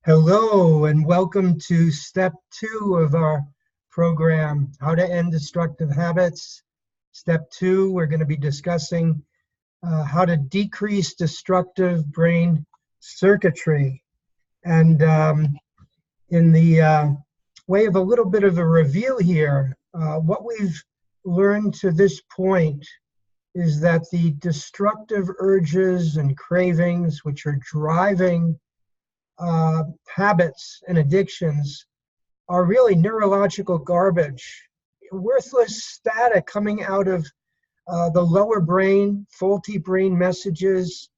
Hello and welcome to step 2 of our program, How to End Destructive Habits. Step 2, we're going to be discussing how to decrease destructive brain circuitry. And in the way of a little bit of a review here, what we've learned to this point is that the destructive urges and cravings which are driving habits and addictions are really neurological garbage, worthless static coming out of the lower brain, faulty brain messages.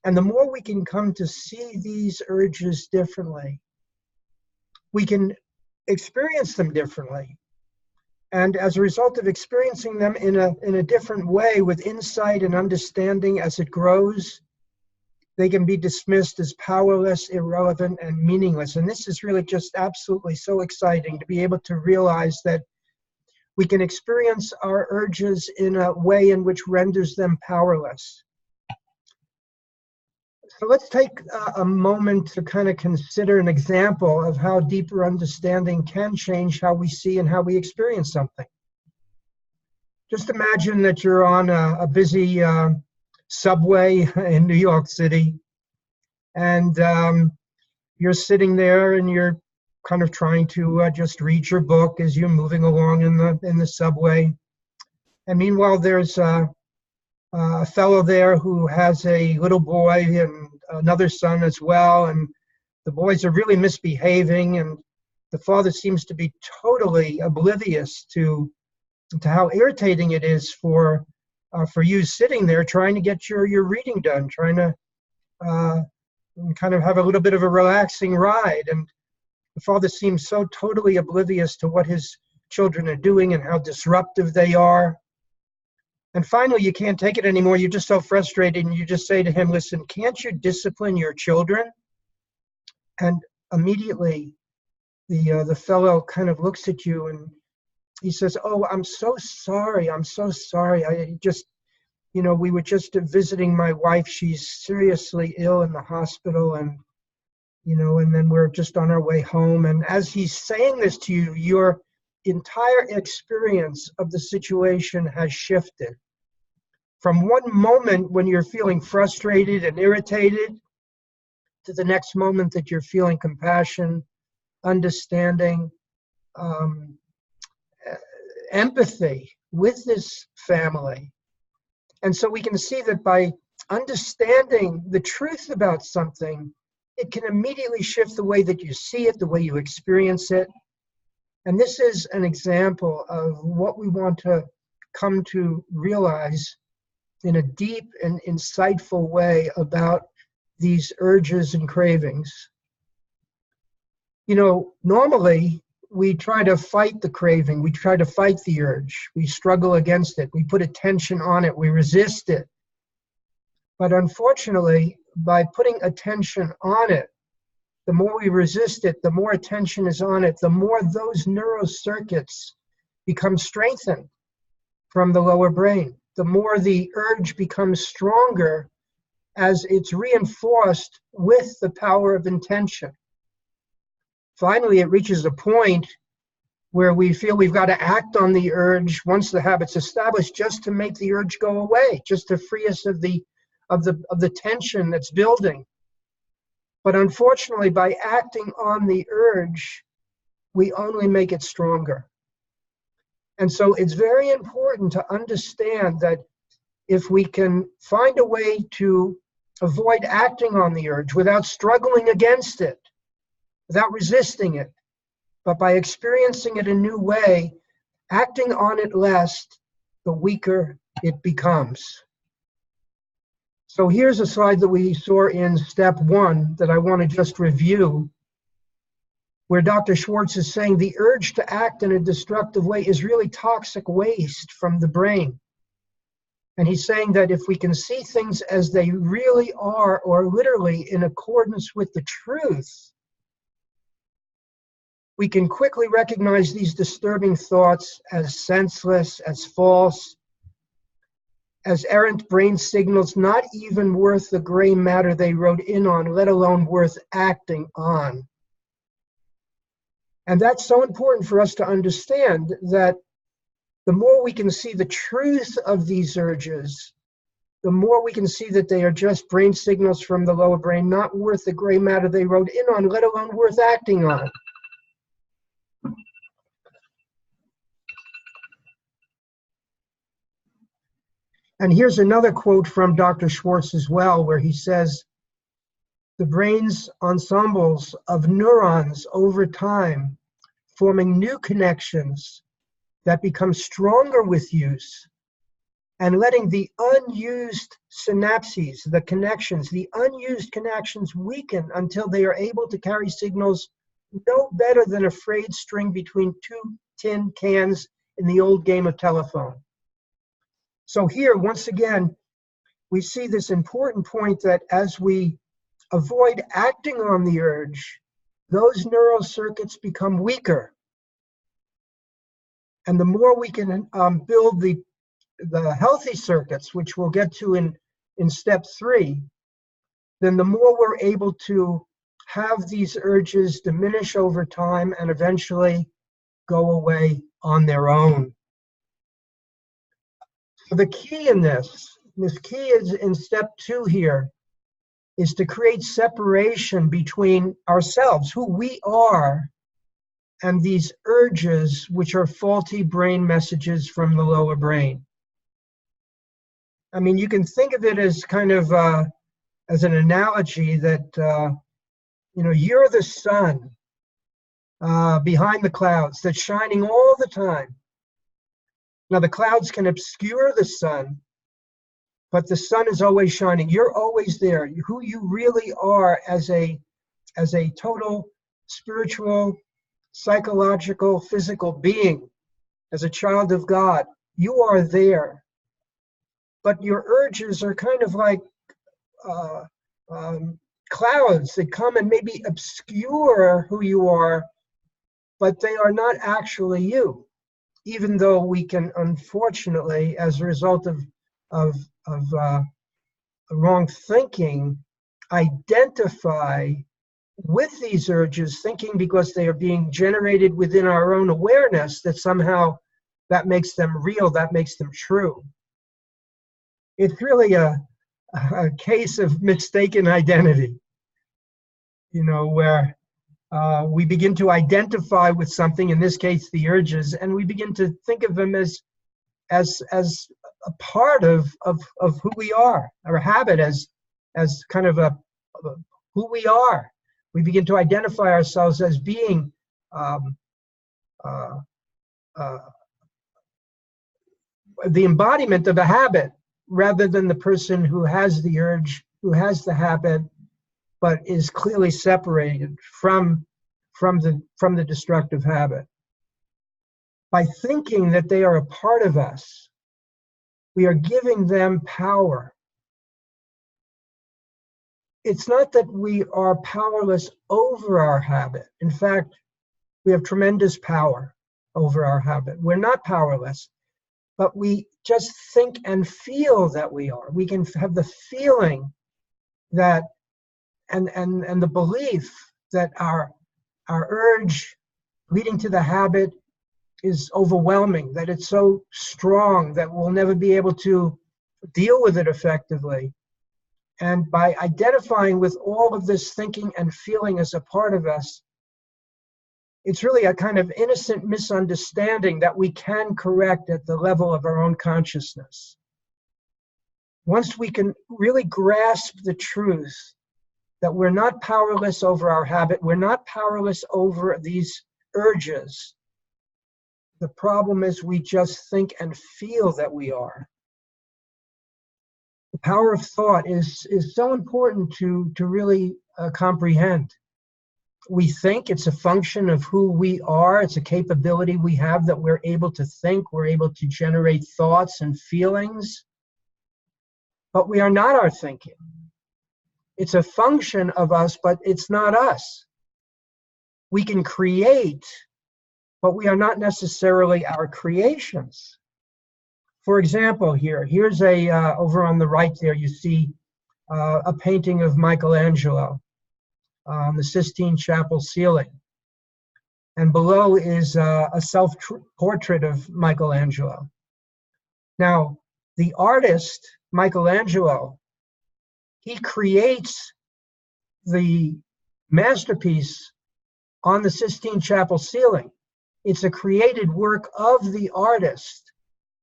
And the more we can come to see these urges differently, we can experience them differently. And as a result of experiencing them in a different way, with insight and understanding as it grows, they can be dismissed as powerless, irrelevant, and meaningless. And this is really just absolutely so exciting to be able to realize that we can experience our urges in a way in which renders them powerless. So let's take a moment to kind of consider an example of how deeper understanding can change how we see and how we experience something. Just imagine that you're on a busy subway in New York City, and you're sitting there and you're kind of trying to just read your book as you're moving along in the subway. And meanwhile, there's a fellow there who has a little boy and another son as well, and the boys are really misbehaving, and the father seems to be totally oblivious to how irritating it is for you sitting there trying to get your reading done, trying to kind of have a little bit of a relaxing ride. And the father seems so totally oblivious to what his children are doing and how disruptive they are. And finally, you can't take it anymore. You're just so frustrated, and you just say to him, "Listen, can't you discipline your children?" And immediately, the fellow kind of looks at you and he says, "Oh, I'm so sorry. I'm so sorry. I just, we were just visiting my wife. She's seriously ill in the hospital, and then we're just on our way home." And as he's saying this to you, your entire experience of the situation has shifted. From one moment when you're feeling frustrated and irritated to the next moment that you're feeling compassion, understanding, empathy with this family. And so we can see that by understanding the truth about something, it can immediately shift the way that you see it, the way you experience it. And this is an example of what we want to come to realize in a deep and insightful way about these urges and cravings. Normally, we try to fight the craving, we try to fight the urge, we struggle against it, we put attention on it, we resist it. But unfortunately, by putting attention on it, the more we resist it, the more attention is on it, the more those neural circuits become strengthened from the lower brain. The more the urge becomes stronger as it's reinforced with the power of intention. Finally, it reaches a point where we feel we've got to act on the urge once the habit's established, just to make the urge go away, just to free us of the tension that's building. But unfortunately, by acting on the urge, we only make it stronger. And so it's very important to understand that if we can find a way to avoid acting on the urge without struggling against it, without resisting it, but by experiencing it a new way, acting on it less, the weaker it becomes. So here's a slide that we saw in step 1 that I want to just review, where Dr. Schwartz is saying the urge to act in a destructive way is really toxic waste from the brain. And he's saying that if we can see things as they really are, or literally in accordance with the truth, we can quickly recognize these disturbing thoughts as senseless, as false, as errant brain signals not even worth the gray matter they rode in on, let alone worth acting on. And that's so important for us to understand, that the more we can see the truth of these urges, the more we can see that they are just brain signals from the lower brain, not worth the gray matter they rode in on, let alone worth acting on. And here's another quote from Dr. Schwartz as well, where he says, the brain's ensembles of neurons over time, forming new connections that become stronger with use, and letting the unused synapses, the unused connections weaken until they are able to carry signals no better than a frayed string between two tin cans in the old game of telephone. So here, once again, we see this important point that as we avoid acting on the urge, those neural circuits become weaker. And the more we can build the healthy circuits, which we'll get to in step 3, then the more we're able to have these urges diminish over time and eventually go away on their own. So the key in this key is in step 2 here, is to create separation between ourselves, who we are, and these urges, which are faulty brain messages from the lower brain. I mean, you can think of it as kind of as an analogy that you're the sun behind the clouds that's shining all the time. Now the clouds can obscure the sun, but the sun is always shining. You're always there. Who you really are as a total spiritual, psychological, physical being, as a child of God, you are there. But your urges are kind of like clouds that come and maybe obscure who you are, but they are not actually you, even though we can, unfortunately, as a result of wrong thinking, identify with these urges, thinking because they are being generated within our own awareness that somehow that makes them real, that makes them true. It's really a case of mistaken identity, where we begin to identify with something, in this case the urges, and we begin to think of them as a part of who we are, our habit as kind of who we are. We begin to identify ourselves as being the embodiment of a habit, rather than the person who has the urge, who has the habit, but is clearly separated from the destructive habit. By thinking that they are a part of us, we are giving them power. It's not that we are powerless over our habit. In fact, we have tremendous power over our habit. We're not powerless, but we just think and feel that we are. We can have the feeling that, and the belief that our urge leading to the habit is overwhelming, that it's so strong that we'll never be able to deal with it effectively. And by identifying with all of this thinking and feeling as a part of us, it's really a kind of innocent misunderstanding that we can correct at the level of our own consciousness. Once we can really grasp the truth that we're not powerless over our habit, we're not powerless over these urges. The problem is we just think and feel that we are. The power of thought is so important to really comprehend. We think, it's a function of who we are. It's a capability we have that we're able to think, we're able to generate thoughts and feelings. But we are not our thinking. It's a function of us, but it's not us. We can create, but we are not necessarily our creations. For example, here's over on the right there, you see a painting of Michelangelo on the Sistine Chapel ceiling. And below is a self-portrait of Michelangelo. Now, the artist, Michelangelo, he creates the masterpiece on the Sistine Chapel ceiling. It's a created work of the artist,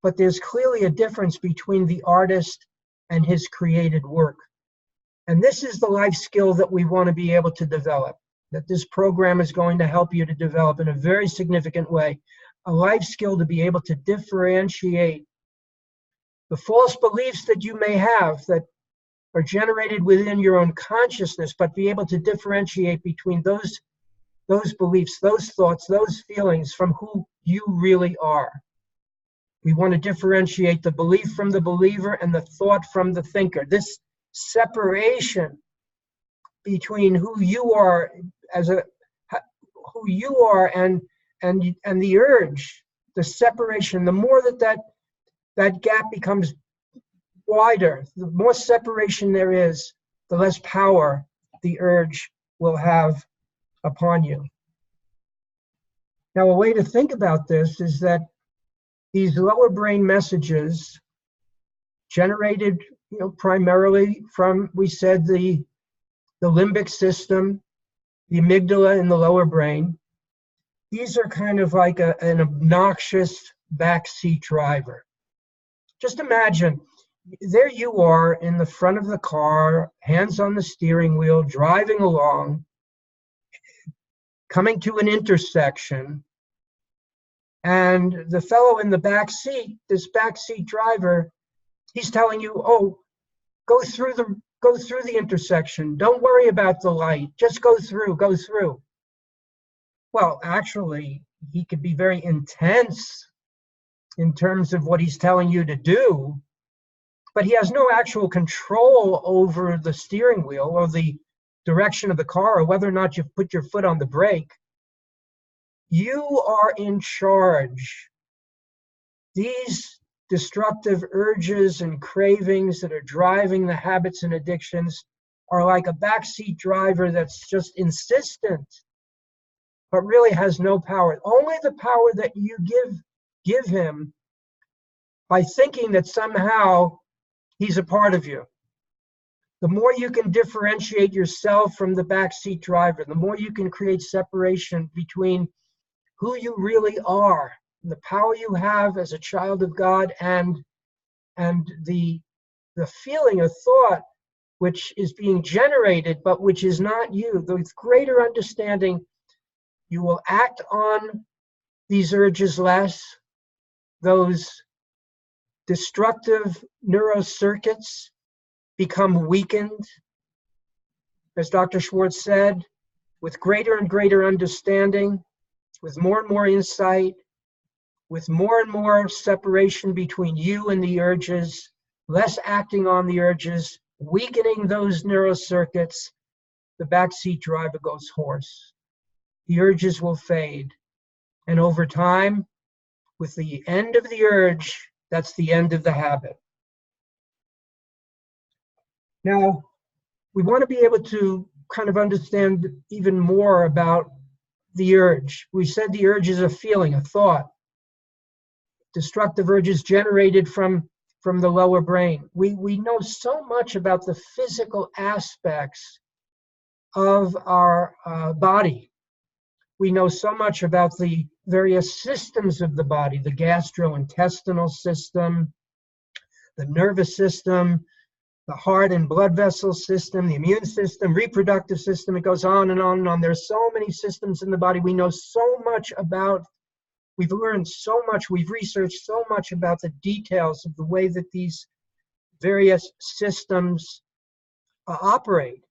but there's clearly a difference between the artist and his created work. And this is the life skill that we want to be able to develop, that this program is going to help you to develop in a very significant way, a life skill to be able to differentiate the false beliefs that you may have that are generated within your own consciousness, but be able to differentiate between those beliefs, those thoughts, those feelings from who you really are. We want to differentiate the belief from the believer and the thought from the thinker. This separation between who you are and the urge, the separation, the more that gap becomes wider, the more separation there is, the less power the urge will have upon you. Now, a way to think about this is that these lower brain messages generated, primarily from, we said, the limbic system, the amygdala in the lower brain. These are kind of like an obnoxious backseat driver. Just imagine, there you are in the front of the car, hands on the steering wheel, driving along, coming to an intersection, and the fellow in the back seat, this backseat driver, he's telling you, "Oh, go through the intersection. Don't worry about the light. Just go through. Well, actually, he could be very intense in terms of what he's telling you to do, but he has no actual control over the steering wheel or the direction of the car or whether or not you've put your foot on the brake. You are in charge. These destructive urges and cravings that are driving the habits and addictions are like a backseat driver that's just insistent, but really has no power. Only the power that you give him by thinking that somehow he's a part of you. The more you can differentiate yourself from the backseat driver, the more you can create separation between who you really are, the power you have as a child of God, and the feeling or thought which is being generated, but which is not you. With greater understanding, you will act on these urges less. Those destructive neurocircuits become weakened. As Dr. Schwartz said, with greater and greater understanding, with more and more insight, with more and more separation between you and the urges, less acting on the urges, weakening those neurocircuits, the backseat driver goes hoarse. The urges will fade. And over time, with the end of the urge, that's the end of the habit. Now, we want to be able to kind of understand even more about the urge. We said the urge is a feeling, a thought. Destructive urges generated from the lower brain. We know so much about the physical aspects of our body. We know so much about the various systems of the body, the gastrointestinal system, the nervous system, the heart and blood vessel system, the immune system, reproductive system. It goes on and on and on. There's so many systems in the body. We know so much about, we've learned so much, we've researched so much about the details of the way that these various systems operate.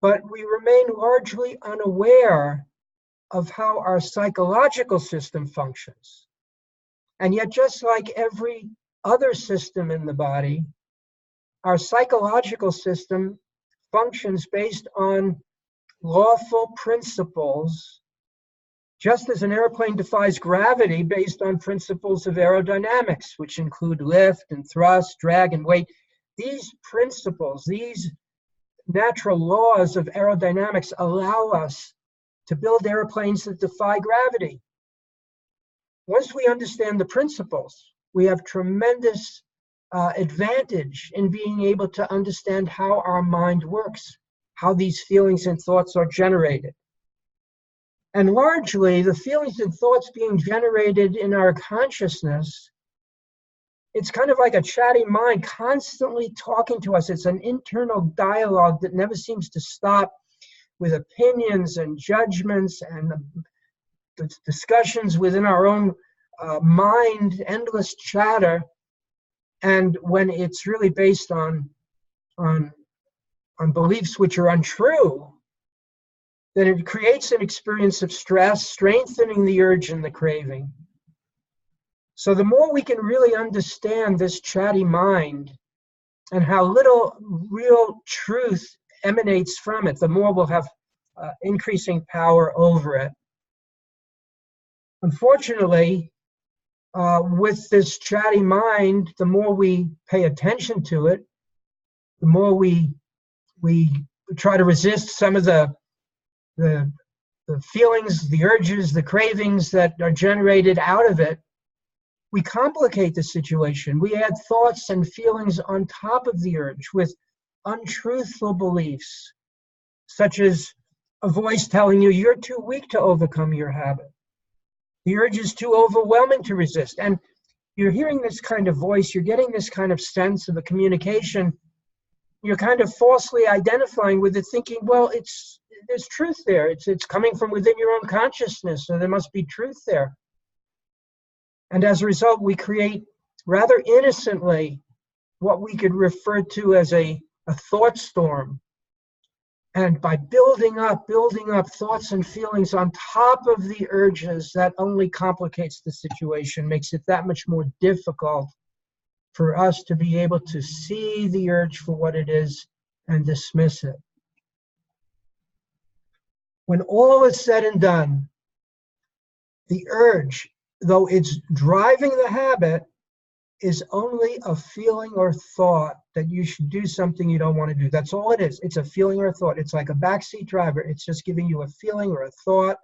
But we remain largely unaware of how our psychological system functions. And yet, just like every other system in the body, our psychological system functions based on lawful principles Just as an airplane defies gravity based on principles of aerodynamics, which include lift and thrust, drag and weight, these principles, these natural laws of aerodynamics allow us to build airplanes that defy gravity. Once we understand the principles, we have tremendous advantage in being able to understand how our mind works, how these feelings and thoughts are generated. And largely, the feelings and thoughts being generated in our consciousness, it's kind of like a chatty mind constantly talking to us. It's an internal dialogue that never seems to stop, with opinions and judgments and the discussions within our own mind, endless chatter. And when it's really based on beliefs which are untrue, then it creates an experience of stress, strengthening the urge and the craving. So the more we can really understand this chatty mind and how little real truth emanates from it, the more we'll have increasing power over it. Unfortunately, with this chatty mind, the more we pay attention to it, the more we try to resist some of the feelings, the urges, the cravings that are generated out of it, we complicate the situation. We add thoughts and feelings on top of the urge with untruthful beliefs, such as a voice telling you you're too weak to overcome your habit. The urge is too overwhelming to resist. And you're hearing this kind of voice, you're getting this kind of sense of a communication, you're kind of falsely identifying with it, thinking, well, there's truth there. It's coming from within your own consciousness, so there must be truth there. And as a result, we create rather innocently what we could refer to as a thought storm. And by building up thoughts and feelings on top of the urges, that only complicates the situation, makes it that much more difficult for us to be able to see the urge for what it is and dismiss it. When all is said and done, the urge, though it's driving the habit, is only a feeling or thought that you should do something you don't want to do. That's all it is. It's a feeling or a thought. It's like a backseat driver. It's just giving you a feeling or a thought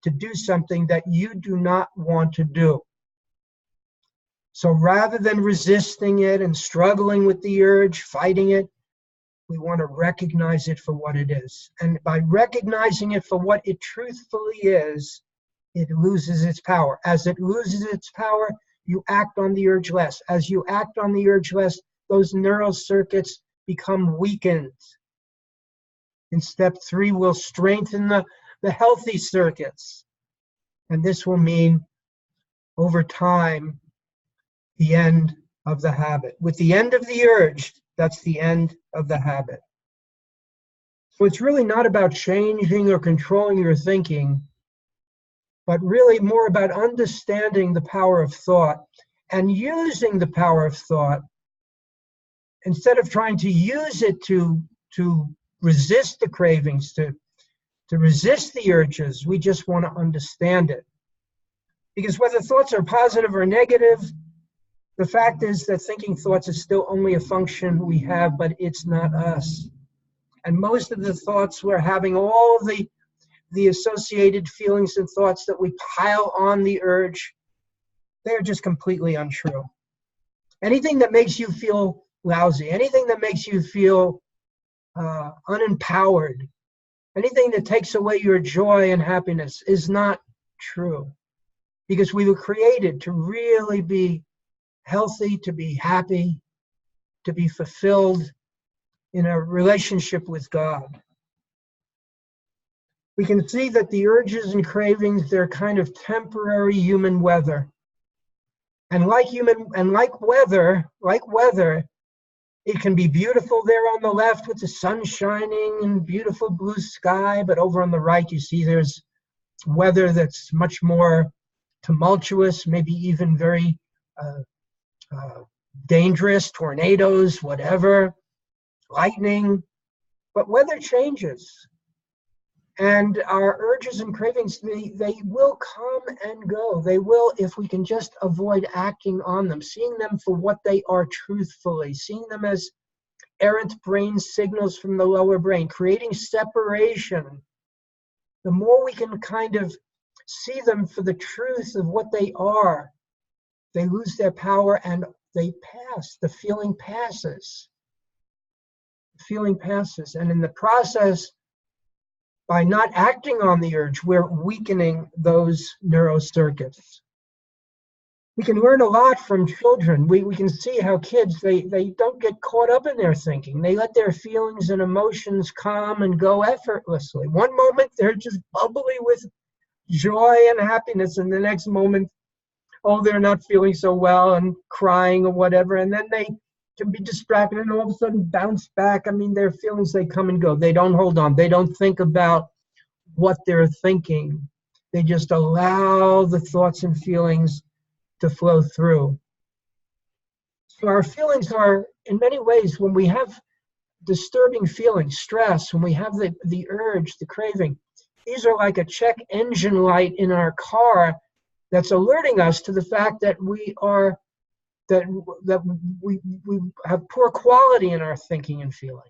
to do something that you do not want to do. So rather than resisting it and struggling with the urge, fighting it, we want to recognize it for what it is. And by recognizing it for what it truthfully is, it loses its power. As it loses its power, you act on the urge less. As you act on the urge less, those neural circuits become weakened. In step 3, we'll strengthen the healthy circuits. And this will mean, over time, the end of the habit. With the end of the urge, that's the end of the habit. So it's really not about changing or controlling your thinking, but really more about understanding the power of thought and using the power of thought instead of trying to use it to resist the cravings, to resist the urges. We just want to understand it. Because whether thoughts are positive or negative, the fact is that thinking thoughts is still only a function we have, but it's not us. And most of the thoughts we're having, all of the associated feelings and thoughts that we pile on the urge, they're just completely untrue. Anything that makes you feel lousy, anything that makes you feel unempowered, anything that takes away your joy and happiness is not true. Because we were created to really be healthy, to be happy, to be fulfilled in a relationship with God. We can see that the urges and cravings, they're kind of temporary human weather. And like weather, it can be beautiful there on the left with the sun shining and beautiful blue sky, but over on the right you see there's weather that's much more tumultuous, maybe even very dangerous, tornadoes, whatever, lightning. But weather changes. And our urges and cravings, they will come and go. They will, if we can just avoid acting on them, seeing them for what they are truthfully, seeing them as errant brain signals from the lower brain, creating separation. The more we can kind of see them for the truth of what they are, they lose their power and they pass. The feeling passes. The feeling passes. And in the process, by not acting on the urge, we're weakening those neurocircuits. We can learn a lot from children. We can see how kids, they don't get caught up in their thinking. They let their feelings and emotions come and go effortlessly. One moment, they're just bubbly with joy and happiness, and the next moment, oh, they're not feeling so well and crying or whatever, and then they can be distracted and all of a sudden bounce back. I mean, their feelings, they come and go. They don't hold on. They don't think about what they're thinking. They just allow the thoughts and feelings to flow through. So our feelings are, in many ways, when we have disturbing feelings, stress, when we have the urge, the craving, these are like a check engine light in our car that's alerting us to the fact that we have poor quality in our thinking and feeling.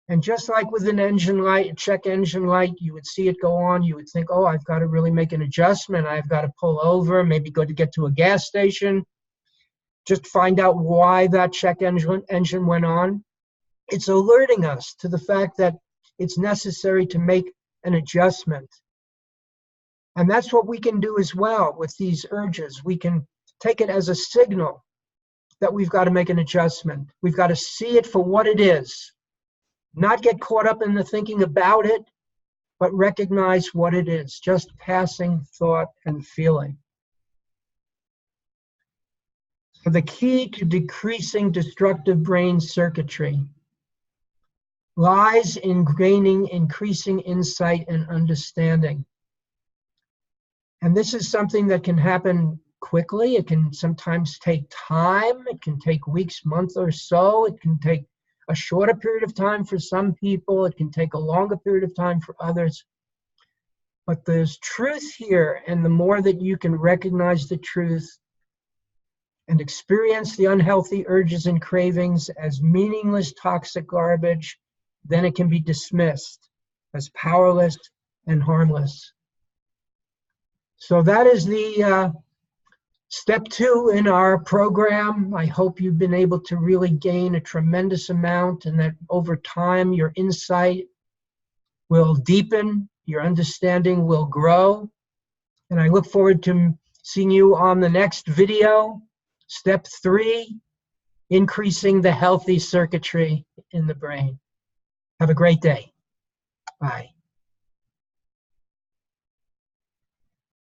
And just like with an engine light, a check engine light, you would see it go on, you would think, oh, I've got to really make an adjustment, I've got to pull over, maybe go to get to a gas station, just find out why that check engine went on. It's alerting us to the fact that it's necessary to make an adjustment. And that's what we can do as well with these urges. We can take it as a signal that we've got to make an adjustment. We've got to see it for what it is, not get caught up in the thinking about it, but recognize what it is, just passing thought and feeling. So the key to decreasing destructive brain circuitry lies in gaining increasing insight and understanding. And this is something that can happen quickly. It can sometimes take time. It can take weeks, months or so. It can take a shorter period of time for some people. It can take a longer period of time for others. But there's truth here, and the more that you can recognize the truth and experience the unhealthy urges and cravings as meaningless, toxic garbage, then it can be dismissed as powerless and harmless. So that is the step 2 in our program. I hope you've been able to really gain a tremendous amount, and that over time your insight will deepen, your understanding will grow. And I look forward to seeing you on the next video. Step 3, increasing the healthy circuitry in the brain. Have a great day. Bye.